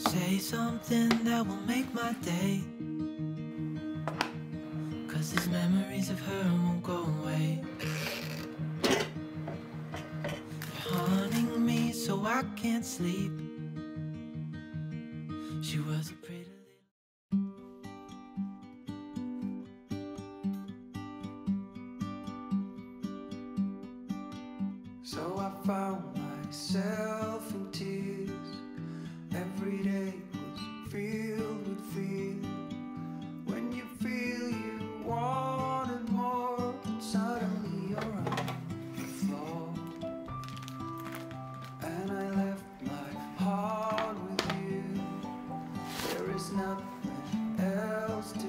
Say something that will make my day, 'cause these memories of her won't go away. You're haunting me so I can't sleep. She was a pretty little... So I found myself in tears. Every day was filled with fear. When you feel you wanted more, and suddenly you're on the floor. And I left my heart with you. There is nothing else to do.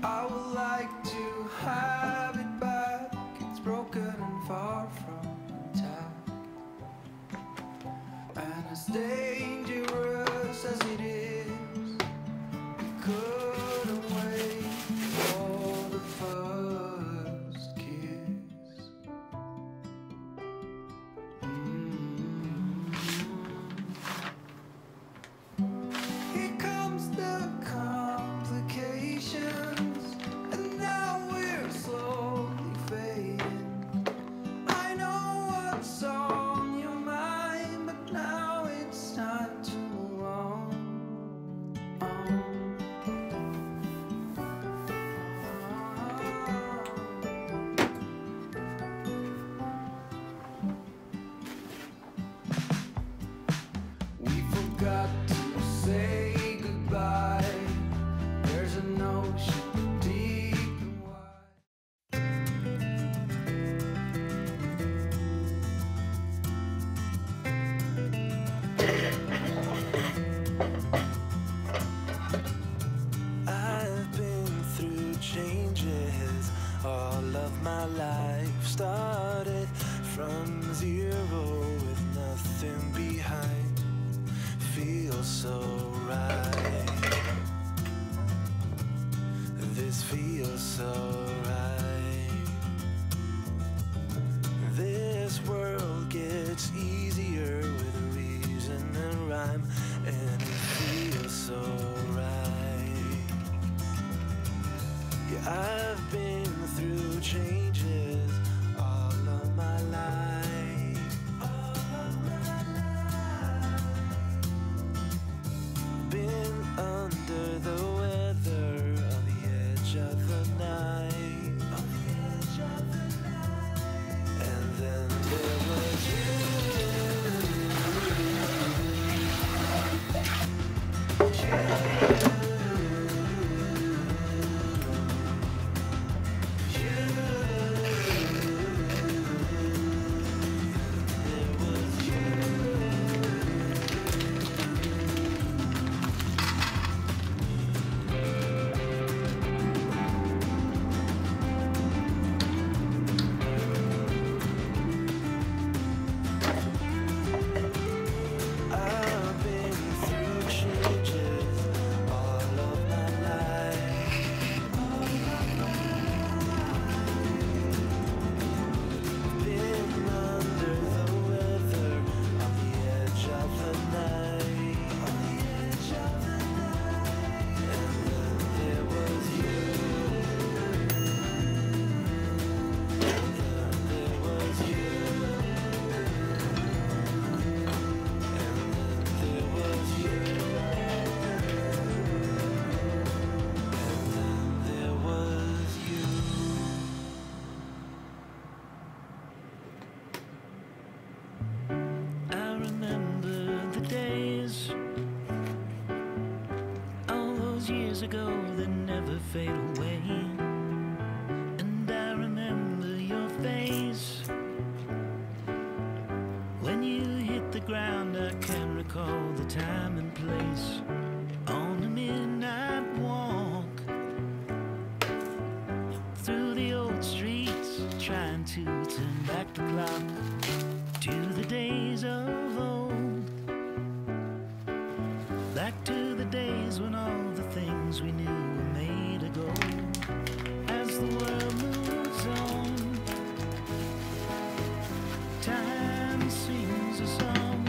I would like to have it back. It's broken and far from intact, and as dangerous as it is, we couldn't wait for the first kiss. Here comes the complications, and now we're slowly fading. I know what's on your mind, but now it's time to move on. We forgot to say goodbye. There's an ocean deep and wide. I've been through changes. All of my life started from zero with nothing behind. Feels so right. This feels so right. This world gets easier with reason and rhyme, and it feels so right. Yeah, I've been through changes all of my life. Been under the weather, on the edge of the night. And then there was you. Years ago that never fade away, and I remember your face when you hit the ground. I can recall the time and place on the midnight walk through the old streets, trying to turn back the clock to the days of old, back to the days when all the things we knew were made of gold. As the world moves on, time sings a song.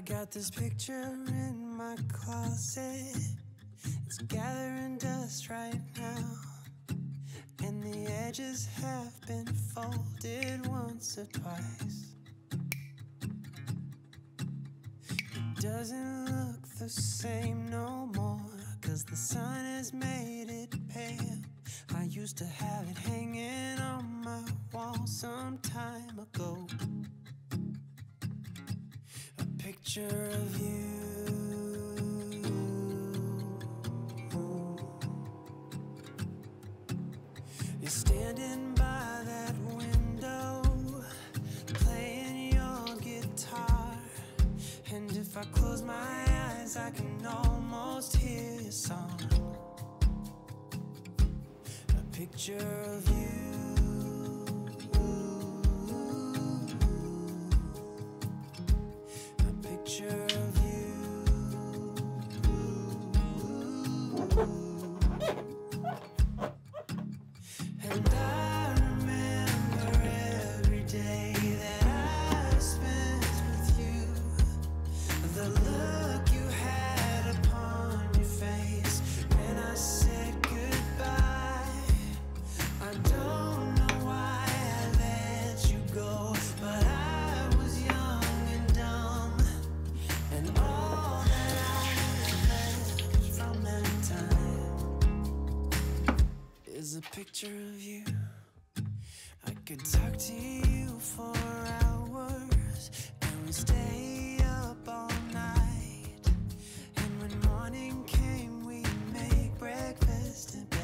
Got this picture in my closet. It's gathering dust right now, and the edges have been folded once or twice. It doesn't look the same no more, 'cause the sun has made it pale. I used to have it hanging on my wall some time ago. A picture of you. You're standing by that window, playing your guitar. And if I close my eyes, I can almost hear your song. A picture of you. A picture of you. And I remember every day that I spent with you. The look you had upon your face when I said goodbye. I don't know why I let you go, but I was young and dumb, and all that I left from that time is a picture of you. I could talk to you for hours, and we stay up all night. And when morning came, we make breakfast in bed.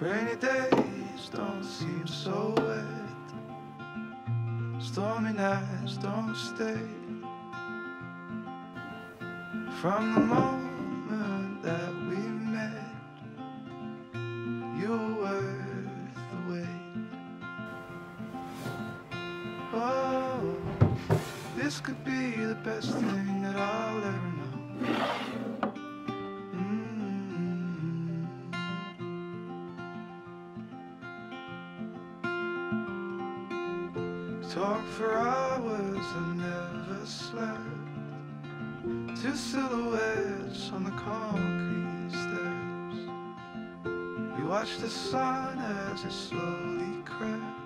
Rainy days don't seem so wet. Stormy nights don't stay. From the moment that we met, you were worth the wait. Oh, this could be the best thing that I'll ever know. Talk for hours and never slept. Two silhouettes on the concrete steps. We watched the sun as it slowly crept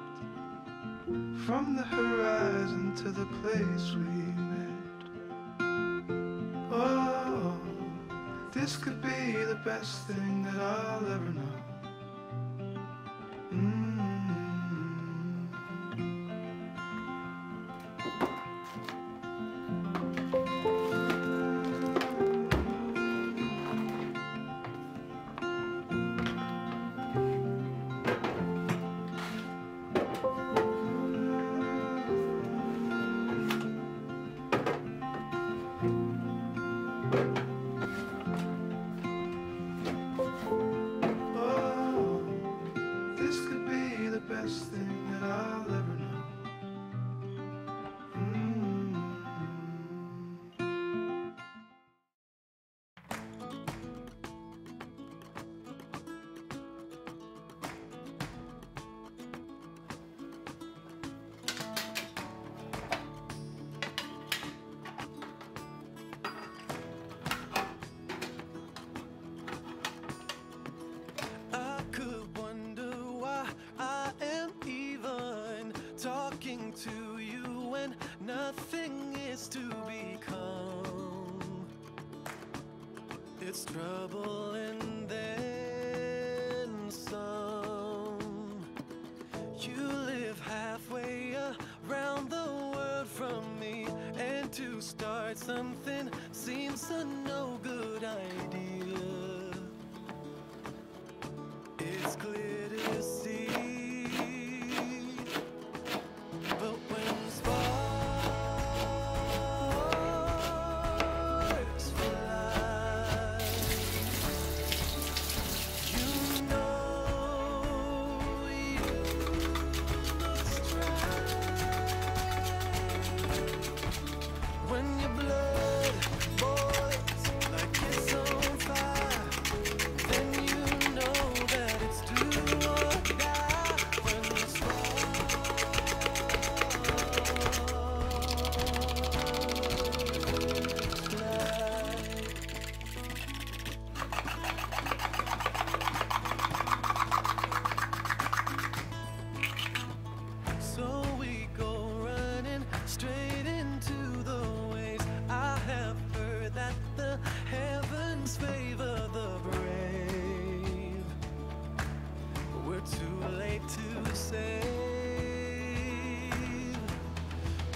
from the horizon to the place we met. Oh, this could be the best thing that I'll ever know. To you when nothing is to become. It's trouble and then some. You live halfway around the world from me, and to start something seems a no good idea. It's clear to see.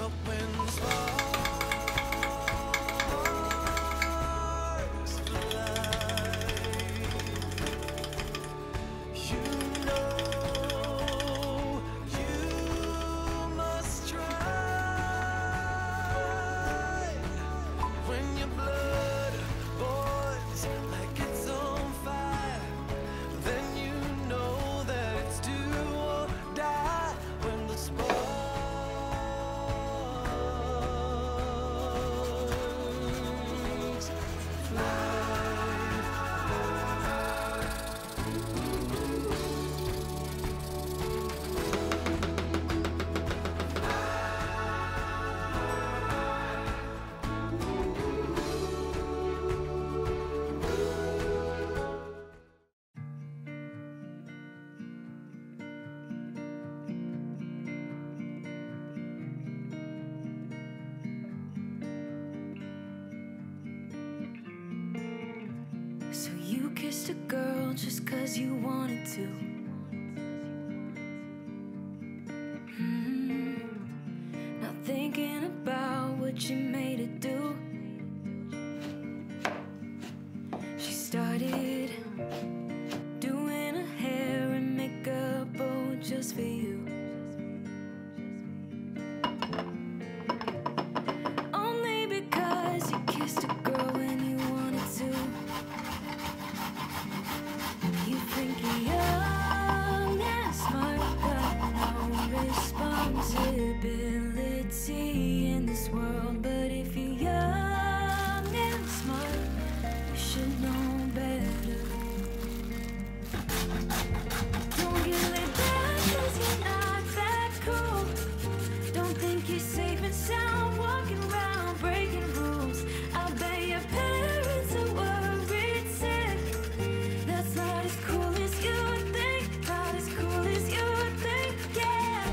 But when the sparks fly, you know you must try. When your blood boils like it's on fire, then you know that it's do or die. When the sparks fly. So you kissed a girl just 'cause you wanted to. Not thinking about what you made it do. She started doing her hair and makeup, oh, just for you. Only because you kissed a girl when you wanted to. You think you're young and smart, got no responsibility in this world. But if you're young and smart, you should know better. Don't get laid back 'cause you're not that cool. Don't think you're safe and sound walking around breaking rules. I bet your parents are worried sick. That's not as cool as you would think. Not as cool as you would think, yeah.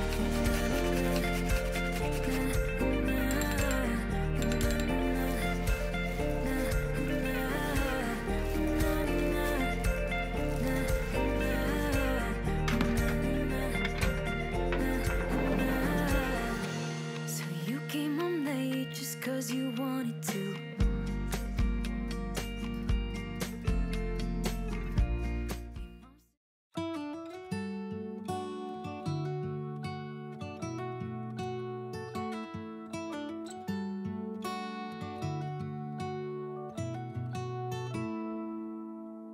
So you came home late just 'cause you wanted to.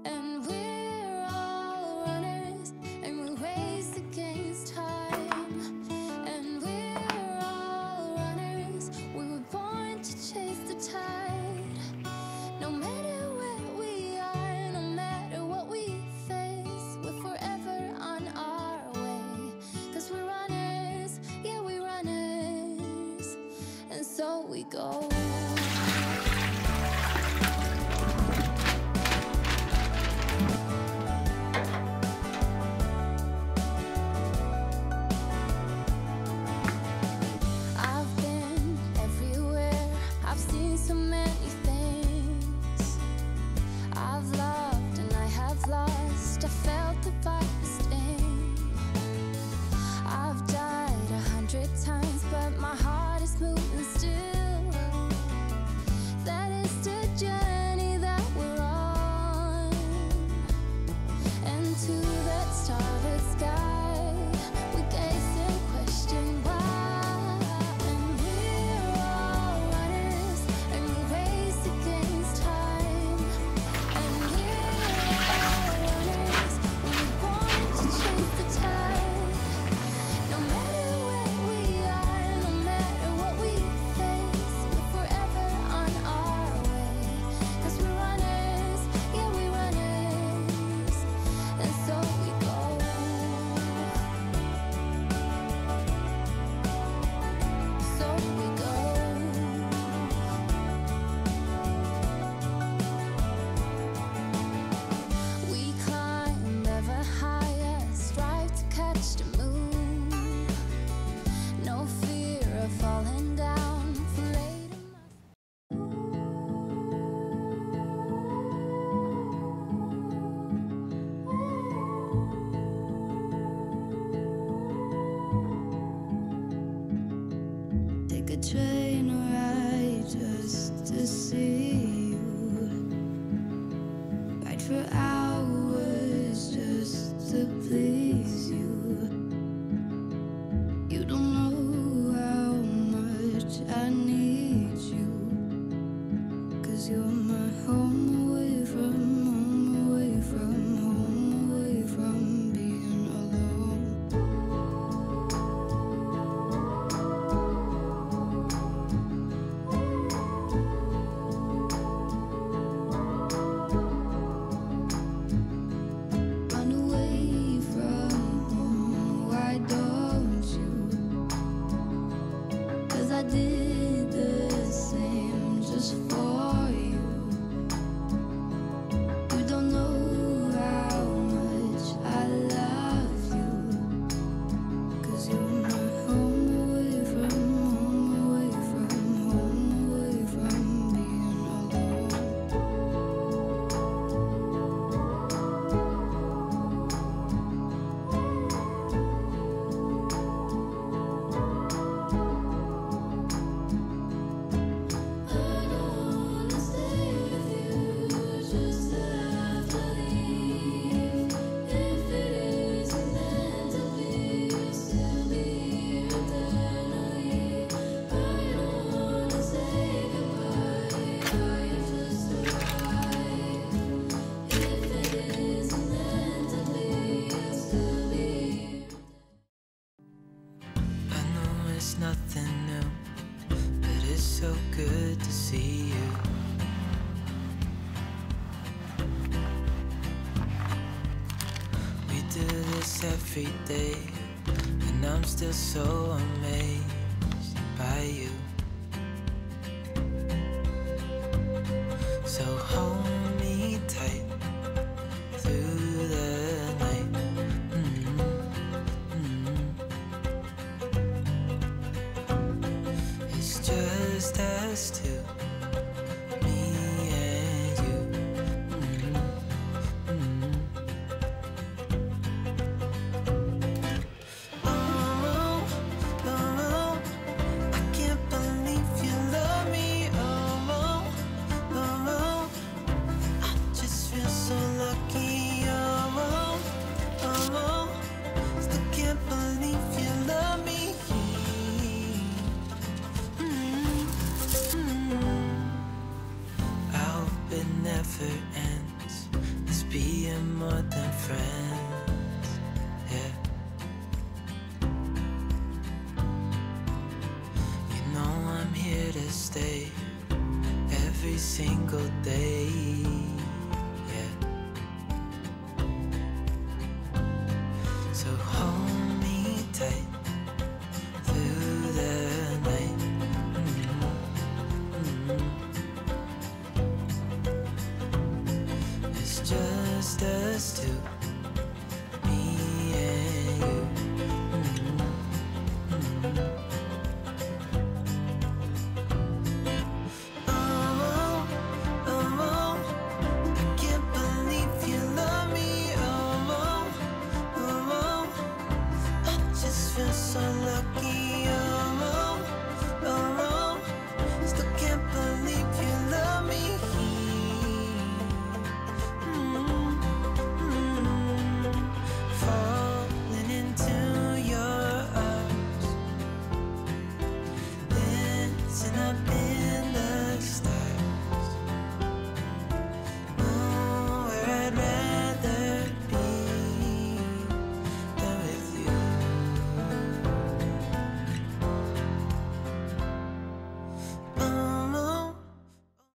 And we're all runners, and we race against time. And we're all runners, we were born to chase the tide. No matter where we are, no matter what we face, we're forever on our way. 'Cause we're runners, yeah, we're runners, and so we go. I've been everywhere, I've seen so many things. I've loved and I have lost, I felt the fire sting. I've died 100 times, but my heart is moving still. train ride just to see you. Ride for hours just to please you. You don't know how much I need you. 'Cause you're my home away from home, away from home, away from being alone. Run away from home, why don't you? 'Cause I did the same just for you. You don't know how much I love you. 'Cause you're my home away from home, away from home, away from being alone. I don't wanna stay with you just to have to leave. If it isn't meant to be, you'll still be here eternally. I don't wanna say goodbye, I just arrived. If it isn't meant to be, you'll still be here. I know it's nothing new, but it's so good to see you. We do this every day, and I'm still so amazed by you. So hold me tight through the night. It's just us two, me and you. Oh, oh, I can't believe you love me. Oh, oh, I just feel so lucky. Oh, oh, still can't believe you love me. I hope it never ends. Let's be more than friends. Yeah. You know I'm here to stay every single day.